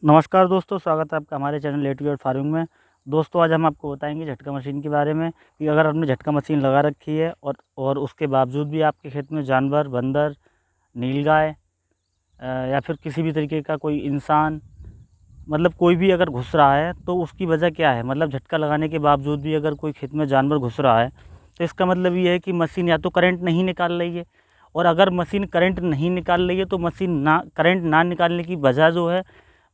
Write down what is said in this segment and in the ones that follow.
नमस्कार दोस्तों, स्वागत है आपका हमारे channel A to Z farming में। दोस्तों, आज हम आपको बताएंगे झटका मशीन के बारे में कि अगर आपने झटका मशीन लगा रखी है और उसके बावजूद भी आपके खेत में जानवर, बंदर, नीलगाय या फिर किसी भी तरीके का कोई इंसान, मतलब कोई भी अगर घुस रहा है तो उसकी वजह क्या है। मतलब झटका लगाने के बावजूद भी अगर कोई खेत में जानवर घुस रहा है तो इसका मतलब ये है कि मशीन या तो करंट नहीं निकाल रही है। और अगर मशीन करंट नहीं निकाल रही है तो मशीन ना करंट ना निकालने की वजह जो है,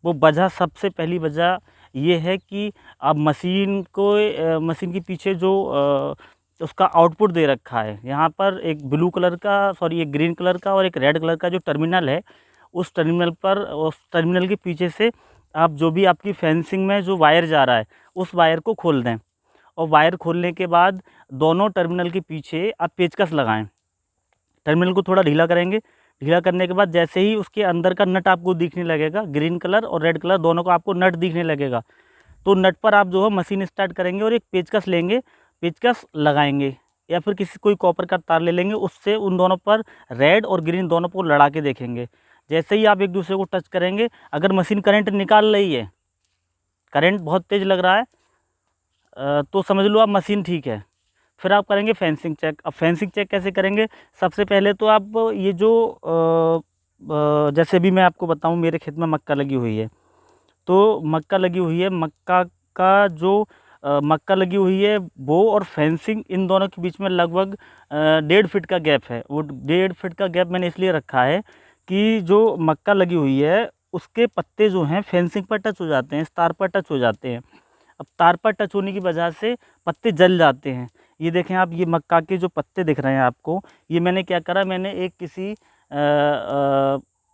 वो वजह सबसे पहली वजह ये है कि अब मशीन को मशीन के पीछे जो उसका आउटपुट दे रखा है, यहाँ पर एक ब्लू कलर का, सॉरी एक ग्रीन कलर का और एक रेड कलर का जो टर्मिनल है, उस टर्मिनल के पीछे से आप जो भी आपकी फेंसिंग में जो वायर जा रहा है उस वायर को खोल दें। और वायर खोलने के बाद दोनों टर्मिनल के पीछे आप पेचकस लगाएं। टर्मिनल को थोड़ा ढीला करेंगे। ढीला करने के बाद जैसे ही उसके अंदर का नट आपको दिखने लगेगा, ग्रीन कलर और रेड कलर दोनों का आपको नट दिखने लगेगा, तो नट पर आप जो है मशीन स्टार्ट करेंगे और एक पेचकस लेंगे, पेचकस लगाएंगे या फिर किसी कोई कॉपर का तार ले लेंगे, उससे उन दोनों पर रेड और ग्रीन दोनों को लड़ा के देखेंगे। जैसे ही आप एक दूसरे को टच करेंगे, अगर मशीन करंट निकाल रही है, करंट बहुत तेज़ लग रहा है, तो समझ लो आप मशीन ठीक है। फिर आप करेंगे फेंसिंग चेक। अब फेंसिंग चेक कैसे करेंगे? सबसे पहले तो आप ये जो जैसे भी मैं आपको बताऊं, मेरे खेत में मक्का लगी हुई है, तो मक्का लगी हुई है, मक्का का जो मक्का लगी हुई है वो और फेंसिंग, इन दोनों के बीच में लगभग 1.5 फीट का गैप है। वो 1.5 फीट का गैप मैंने इसलिए रखा है कि जो मक्का लगी हुई है उसके पत्ते जो हैं फेंसिंग पर टच हो जाते हैं, तार पर टच हो जाते हैं। अब तार पर टच होने की वजह से पत्ते जल जाते हैं। ये देखें आप, ये मक्का के जो पत्ते दिख रहे हैं आपको, ये मैंने क्या करा, मैंने एक किसी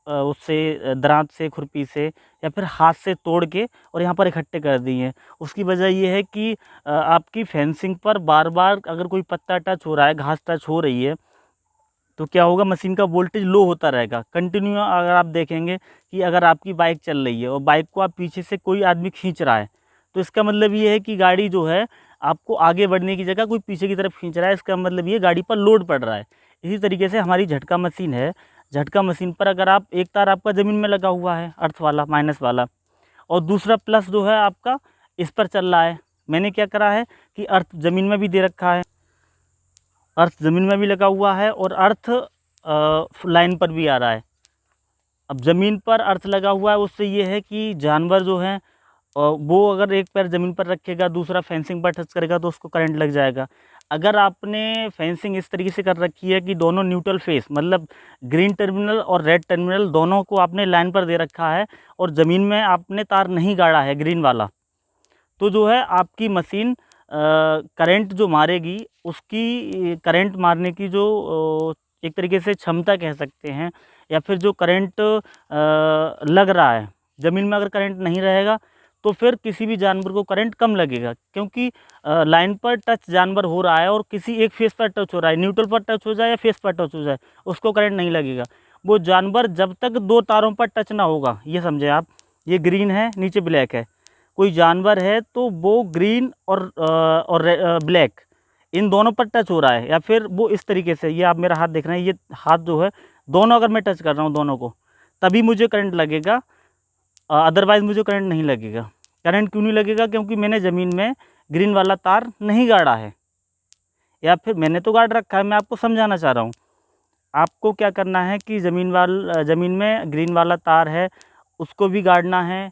उससे दरांत से, खुरपी से या फिर हाथ से तोड़ के और यहाँ पर इकट्ठे कर दिए हैं। उसकी वजह ये है कि आपकी फेंसिंग पर बार बार अगर कोई पत्ता टच हो रहा है, घास टच हो रही है, तो क्या होगा, मशीन का वोल्टेज लो होता रहेगा कंटिन्यू। अगर आप देखेंगे कि अगर आपकी बाइक चल रही है और बाइक को आप पीछे से कोई आदमी खींच रहा है, तो इसका मतलब ये है कि गाड़ी जो है आपको आगे बढ़ने की जगह कोई पीछे की तरफ खींच रहा है। इसका मतलब ये गाड़ी पर लोड पड़ रहा है। इसी तरीके से हमारी झटका मशीन है। झटका मशीन पर अगर आप, एक तार आपका ज़मीन में लगा हुआ है अर्थ वाला, माइनस वाला, और दूसरा प्लस जो है आपका इस पर चल रहा है। मैंने क्या करा है कि अर्थ ज़मीन में भी दे रखा है, अर्थ ज़मीन में भी लगा हुआ है और अर्थ लाइन पर भी आ रहा है। अब ज़मीन पर अर्थ लगा हुआ है, उससे ये है कि जानवर जो हैं वो अगर एक पैर ज़मीन पर रखेगा, दूसरा फेंसिंग पर टच करेगा तो उसको करंट लग जाएगा। अगर आपने फेंसिंग इस तरीके से कर रखी है कि दोनों न्यूट्रल फेस, मतलब ग्रीन टर्मिनल और रेड टर्मिनल दोनों को आपने लाइन पर दे रखा है और ज़मीन में आपने तार नहीं गाड़ा है ग्रीन वाला, तो जो है आपकी मशीन करंट जो मारेगी, उसकी करंट मारने की जो एक तरीके से क्षमता कह सकते हैं, या फिर जो करंट लग रहा है, ज़मीन में अगर करंट नहीं रहेगा तो फिर किसी भी जानवर को करंट कम लगेगा, क्योंकि लाइन पर टच जानवर हो रहा है और किसी एक फेस पर टच हो रहा है, न्यूट्रल पर टच हो जाए या फेस पर टच हो जाए, उसको करंट नहीं लगेगा। वो जानवर जब तक दो तारों पर टच ना होगा, ये समझे आप, ये ग्रीन है, नीचे ब्लैक है, कोई जानवर है तो वो ग्रीन और ब्लैक इन दोनों पर टच हो रहा है, या फिर वो इस तरीके से, ये आप मेरा हाथ देख रहे हैं, ये हाथ जो है, दोनों अगर मैं टच कर रहा हूँ दोनों को, तभी मुझे करंट लगेगा, अदरवाइज़ मुझे करंट नहीं लगेगा। करंट क्यों नहीं लगेगा? क्योंकि मैंने ज़मीन में ग्रीन वाला तार नहीं गाड़ा है, या फिर मैंने तो गाड़ रखा है। मैं आपको समझाना चाह रहा हूँ। आपको क्या करना है कि ज़मीन में ग्रीन वाला तार है उसको भी गाड़ना है,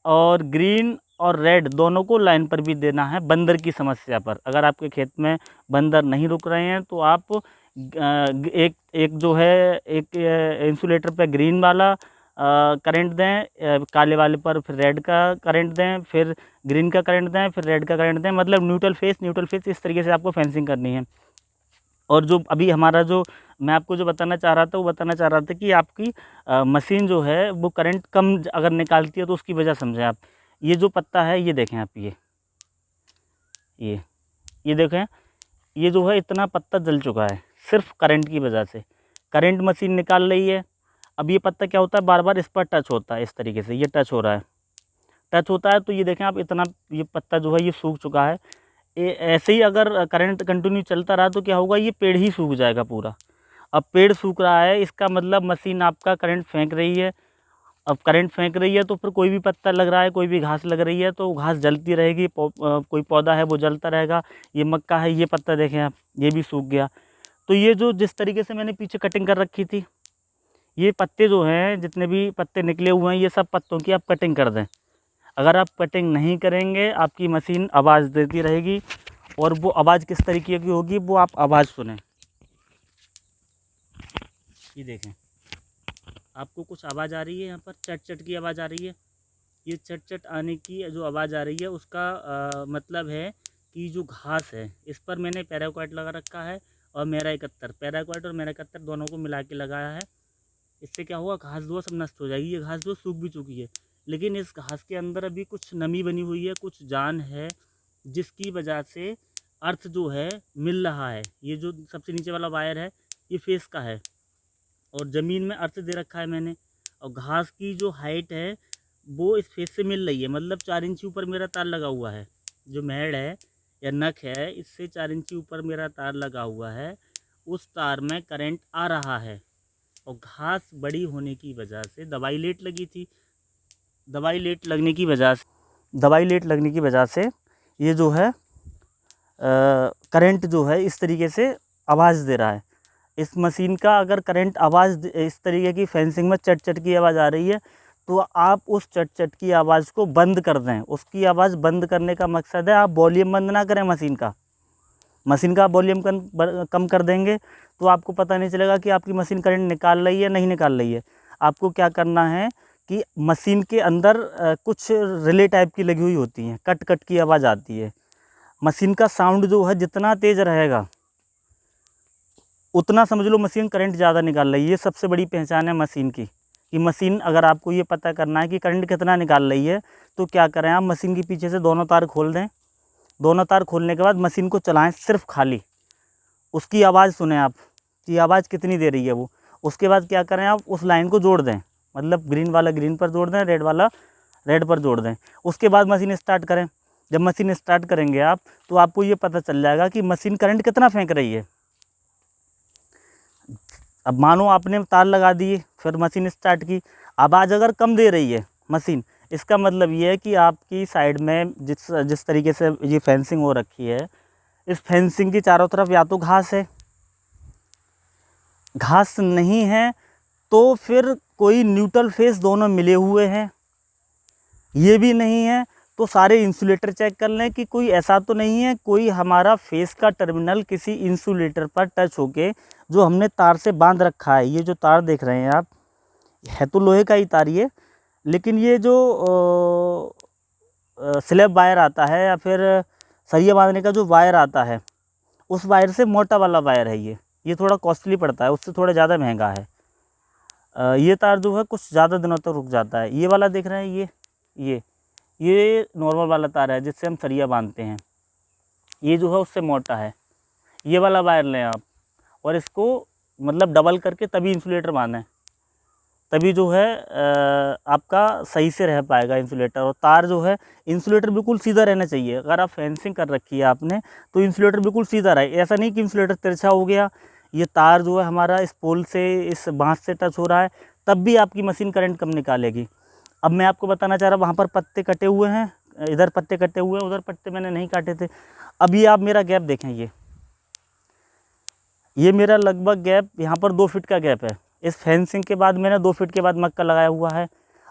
और ग्रीन और रेड दोनों को लाइन पर भी देना है। बंदर की समस्या पर, अगर आपके खेत में बंदर नहीं रुक रहे हैं तो आप एक एक जो है, एक इंसुलेटर पे ग्रीन वाला करंट दें, काले वाले पर फिर रेड का करंट दें, फिर ग्रीन का करंट दें, फिर रेड का करंट दें, मतलब न्यूट्रल फेस इस तरीके से आपको फेंसिंग करनी है। और जो अभी हमारा जो मैं आपको जो बताना चाह रहा था, वो बताना चाह रहा था कि आपकी मशीन जो है वो करंट कम अगर निकालती है तो उसकी वजह समझें आप। ये जो पत्ता है, ये देखें आप, ये ये देखें, ये जो है इतना पत्ता जल चुका है सिर्फ करंट की वजह से। करंट मशीन निकाल रही है। अब ये पत्ता क्या होता है, बार बार इस पर टच होता है, इस तरीके से ये टच हो रहा है, टच होता है, तो ये देखें आप, इतना ये पत्ता जो है ये सूख चुका है। ऐसे ही अगर करंट कंटिन्यू चलता रहा तो क्या होगा, ये पेड़ ही सूख जाएगा पूरा। अब पेड़ सूख रहा है, इसका मतलब मशीन आपका करंट फेंक रही है, अब करंट फेंक रही है तो फिर कोई भी पत्ता लग रहा है, कोई भी घास लग रही है तो घास जलती रहेगी, कोई पौधा है वो जलता रहेगा। ये मक्का है, ये पत्ता देखें आप, ये भी सूख गया। तो ये जो जिस तरीके से मैंने पीछे कटिंग कर रखी थी, ये पत्ते जो हैं, जितने भी पत्ते निकले हुए हैं, ये सब पत्तों की आप कटिंग कर दें। अगर आप कटिंग नहीं करेंगे, आपकी मशीन आवाज़ देती रहेगी, और वो आवाज़ किस तरीके की होगी वो आप आवाज़ सुनें। ये देखें, आपको कुछ आवाज़ आ रही है, यहाँ पर चट चट की आवाज़ आ रही है। ये चट चट आने की जो आवाज़ आ रही है उसका मतलब है कि जो घास है इस पर मैंने पैराक्वाइट लगा रखा है, और मेरा 71 पैराक्वाइट और मेरा 71 दोनों को मिला के लगाया है। इससे क्या हुआ, घास जो सब नष्ट हो जाएगी। ये घास जो सूख भी चुकी है, लेकिन इस घास के अंदर अभी कुछ नमी बनी हुई है, कुछ जान है, जिसकी वजह से अर्थ जो है मिल रहा है। ये जो सबसे नीचे वाला वायर है ये फेस का है, और ज़मीन में अर्थ दे रखा है मैंने, और घास की जो हाइट है वो इस फेस से मिल रही है। मतलब 4 इंची ऊपर मेरा तार लगा हुआ है, जो मेड़ है या नख है इससे 4 इंची ऊपर मेरा तार लगा हुआ है। उस तार में करंट आ रहा है, और घास बड़ी होने की वजह से दवाई लेट लगी थी। दवाई लेट लगने की वजह से ये जो है करंट जो है इस तरीके से आवाज़ दे रहा है। इस मशीन का अगर करंट आवाज़ इस तरीके की फेंसिंग में चट चट की आवाज़ आ रही है तो आप उस चट चट की आवाज़ को बंद कर दें। उसकी आवाज़ बंद करने का मकसद है आप वॉल्यूम बंद ना करें मशीन का वॉल्यूम कम कर देंगे तो आपको पता नहीं चलेगा कि आपकी मशीन करंट निकाल रही है नहीं निकाल रही है। आपको क्या करना है कि मशीन के अंदर कुछ रिले टाइप की लगी हुई होती हैं, कट कट की आवाज़ आती है। मशीन का साउंड जो है जितना तेज़ रहेगा उतना समझ लो मशीन करंट ज़्यादा निकाल रही है। ये सबसे बड़ी पहचान है मशीन की, कि मशीन अगर आपको ये पता करना है कि करंट कितना निकाल रही है तो क्या करें, आप मशीन के पीछे से दोनों तार खोल दें। दोनों तार खोलने के बाद मशीन को चलाएं सिर्फ खाली, उसकी आवाज़ सुने आप कि आवाज़ कितनी दे रही है वो। उसके बाद क्या करें, आप उस लाइन को जोड़ दें, मतलब ग्रीन वाला ग्रीन पर जोड़ दें, रेड वाला रेड पर जोड़ दें। उसके बाद मशीन स्टार्ट करें। जब मशीन स्टार्ट करेंगे आप तो आपको ये पता चल जाएगा कि मशीन करंट कितना फेंक रही है। अब मानो आपने तार लगा दिए, फिर मशीन स्टार्ट की, आवाज़ अगर कम दे रही है मशीन, इसका मतलब ये है कि आपकी साइड में जिस तरीके से ये फेंसिंग हो रखी है, इस फेंसिंग की चारों तरफ या तो घास है, घास नहीं है तो फिर कोई न्यूट्रल फेस दोनों मिले हुए हैं, ये भी नहीं है तो सारे इंसुलेटर चेक कर लें कि कोई ऐसा तो नहीं है कोई हमारा फेस का टर्मिनल किसी इंसुलेटर पर टच होके जो हमने तार से बांध रखा है। ये जो तार देख रहे हैं आप, है तो लोहे का ही तार ये, लेकिन ये जो स्लैब वायर आता है या फिर सरिया बांधने का जो वायर आता है उस वायर से मोटा वाला वायर है ये थोड़ा कॉस्टली पड़ता है, उससे थोड़ा ज़्यादा महंगा है। ये तार जो है कुछ ज़्यादा दिनों तक रुक जाता है। ये वाला देख रहे हैं, ये नॉर्मल वाला तार है जिससे हम सरिया बांधते हैं, ये जो है उससे मोटा है। ये वाला वायर लें आप और इसको मतलब डबल करके तभी इंसुलेटर बांधें, तभी जो है आपका सही से रह पाएगा इंसुलेटर। और तार जो है, इंसुलेटर बिल्कुल सीधा रहना चाहिए। अगर आप फेंसिंग कर रखी है आपने तो इंसुलेटर बिल्कुल सीधा रहे, ऐसा नहीं कि इंसुलेटर तिरछा हो गया। ये तार जो है हमारा इस पोल से इस बांस से टच हो रहा है तब भी आपकी मशीन करंट कम निकालेगी। अब मैं आपको बताना चाह रहा, वहाँ पर पत्ते कटे हुए हैं, इधर पत्ते कटे हुए हैं, उधर पत्ते मैंने नहीं काटे थे। अब ये आप मेरा गैप देखें, ये मेरा लगभग गैप यहाँ पर 2 फीट का गैप है। इस फेंसिंग के बाद मैंने 2 फीट के बाद मक्का लगाया हुआ है।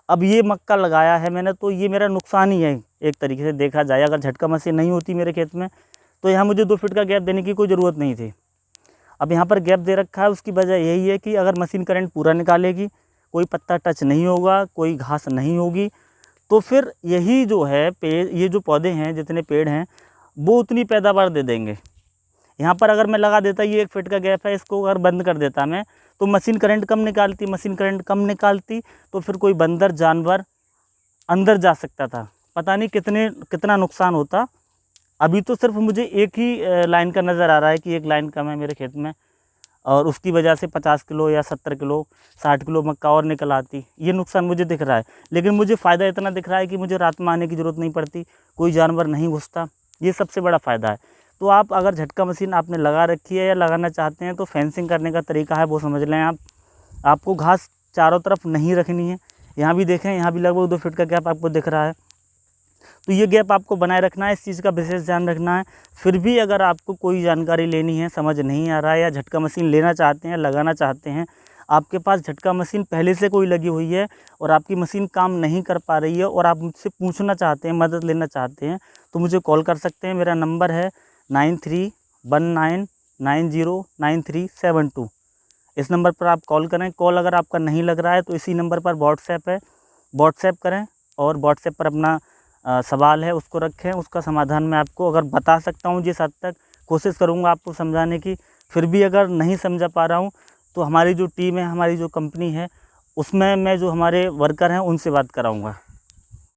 अब ये मक्का लगाया है मैंने तो ये मेरा नुकसान ही है एक तरीके से देखा जाए। अगर झटका मशीन नहीं होती मेरे खेत में तो यहाँ मुझे 2 फीट का गैप देने की कोई ज़रूरत नहीं थी। अब यहाँ पर गैप दे रखा है, उसकी वजह यही है कि अगर मशीन करंट पूरा निकालेगी, कोई पत्ता टच नहीं होगा, कोई घास नहीं होगी, तो फिर यही जो है पेड़, ये जो पौधे हैं, जितने पेड़ हैं वो उतनी पैदावार दे देंगे। यहाँ पर अगर मैं लगा देता, ये 1 फीट का गैप है, इसको अगर बंद कर देता मैं तो मशीन करंट कम निकालती तो फिर कोई बंदर जानवर अंदर जा सकता था, पता नहीं कितना नुकसान होता। अभी तो सिर्फ मुझे एक ही लाइन का नज़र आ रहा है कि एक लाइन कम है मेरे खेत में, और उसकी वजह से 50 किलो या 70 किलो 60 किलो मक्का और निकल आती। ये नुकसान मुझे दिख रहा है, लेकिन मुझे फ़ायदा इतना दिख रहा है कि मुझे रात में आने की ज़रूरत नहीं पड़ती, कोई जानवर नहीं घुसता। ये सबसे बड़ा फ़ायदा है। तो आप अगर झटका मशीन आपने लगा रखी है या लगाना चाहते हैं तो फेंसिंग करने का तरीका है वो समझ लें आप। आपको घास चारों तरफ नहीं रखनी है, यहाँ भी देखें, यहाँ भी लगभग 2 फीट का गैप आपको दिख रहा है। तो ये गैप आपको बनाए रखना है, इस चीज़ का विशेष ध्यान रखना है। फिर भी अगर आपको कोई जानकारी लेनी है, समझ नहीं आ रहा है, या झटका मशीन लेना चाहते हैं, लगाना चाहते हैं, आपके पास झटका मशीन पहले से कोई लगी हुई है और आपकी मशीन काम नहीं कर पा रही है और आप मुझसे पूछना चाहते हैं, मदद लेना चाहते हैं, तो मुझे कॉल कर सकते हैं। मेरा नंबर है 9319909372। इस नंबर पर आप कॉल करें। कॉल अगर आपका नहीं लग रहा है तो इसी नंबर पर व्हाट्सएप है, व्हाट्सएप करें और व्हाट्सएप पर अपना सवाल है उसको रखें, उसका समाधान मैं आपको अगर बता सकता हूँ जिस हद तक, कोशिश करूँगा आपको समझाने की। फिर भी अगर नहीं समझा पा रहा हूँ तो हमारी जो टीम है, हमारी जो कंपनी है, उसमें मैं जो हमारे वर्कर हैं उनसे बात कराऊँगा।